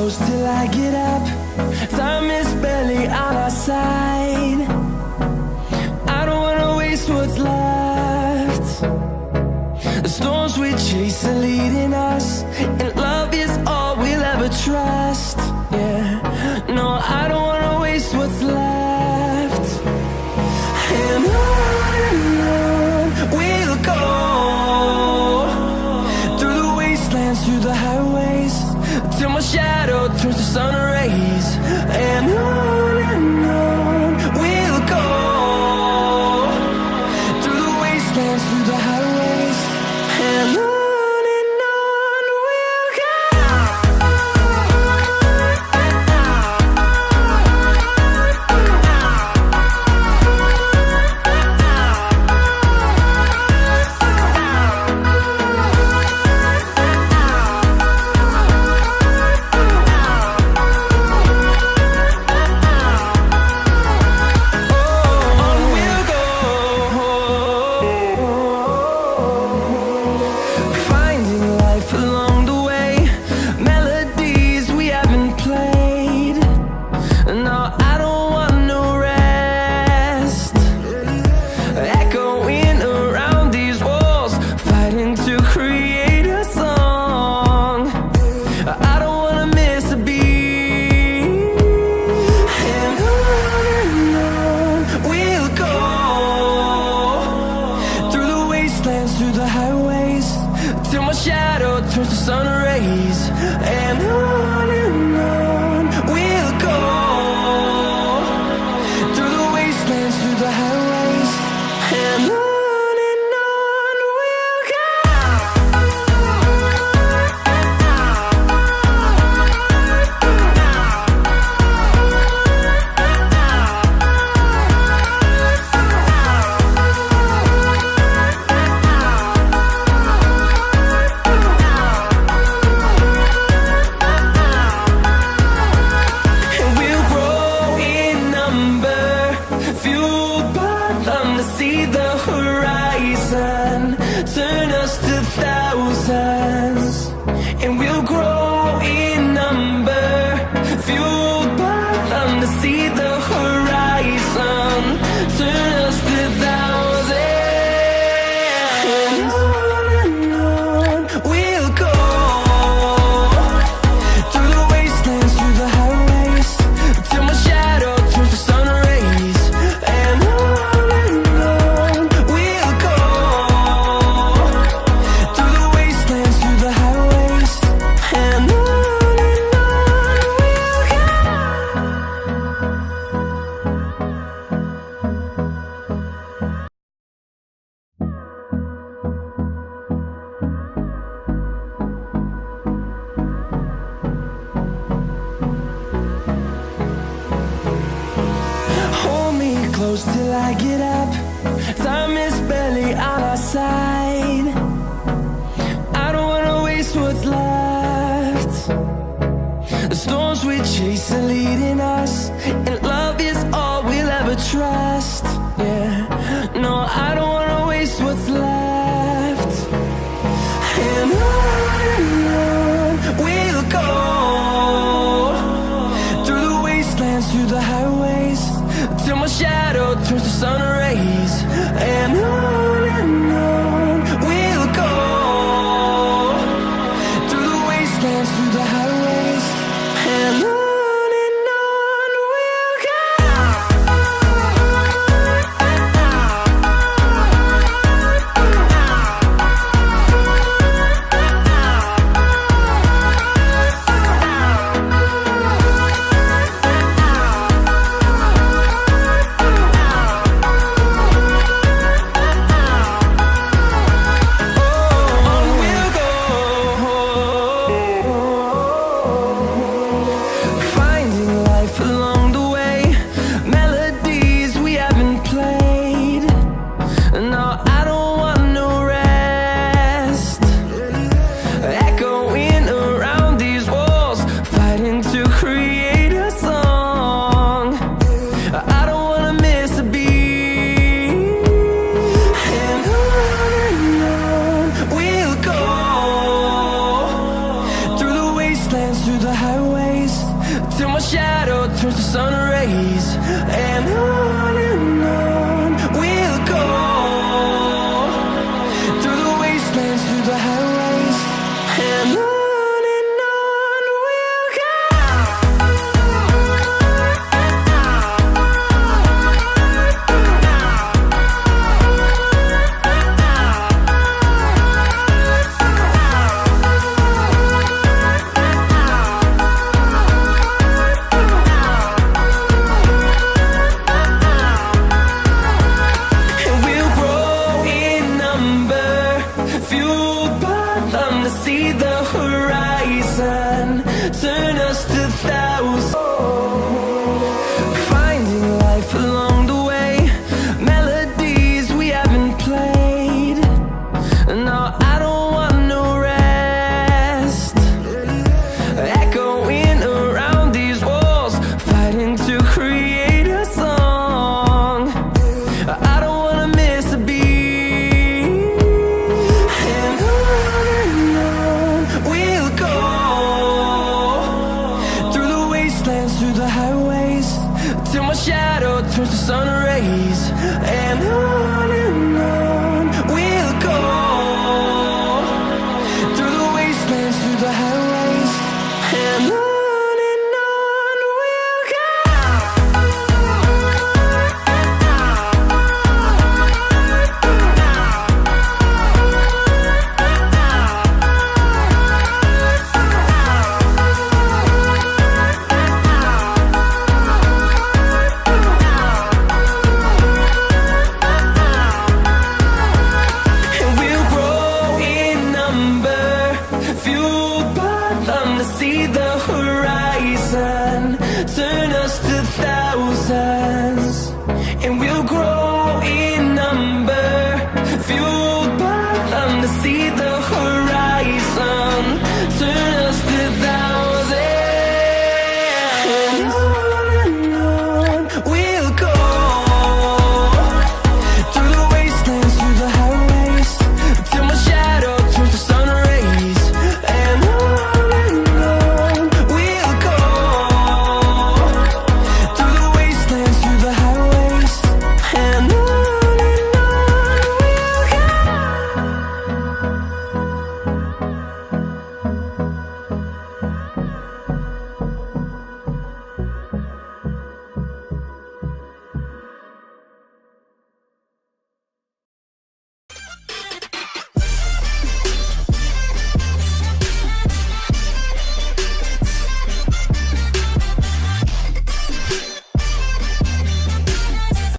close till I get up. Time is barely on our side. I don't wanna waste what's left. The storms we chase are leading us, and love is all we'll ever trust. Yeah, no, I don't wanna waste what's left. And on we'll go, through the wastelands, through the highways, till my shadow turns to sun rays. And on we'll go, through the wastelands, through the highways, and on we'll go. Through the highways, till my shadow turns to sun rays. And on we'll go, through the wastelands, through the highways, and on we'll go. See the horizon, turn us to thousands, and we'll grow in number, fueled by them. To see the horizon, turn us to thousands, and on we'll go, through the wastelands, through the highways, till my shadow turns to sun rays. And close till I get up. Time is barely on our side. I don't wanna waste what's left. The storms we chase are leading us, and love is all we'll ever trust. Yeah, no, I don't wanna waste what's left. And on we'll go, through the wastelands, through the highways, till my shadow turns to sun rays. And on we'll go, through the wastelands, through the highways, and on we'll go. shadow turns to sun rays. And on we'll go, through the wastelands, through the highways, and on we'll go. See the horizon, turn us to thousands. Finding life along the way, melodies we haven't played. No, I don't want no rest. Echoing around these walls, fighting to create a song. I don't wanna miss a beat. Through the highways, till my shadow turns to sun rays. And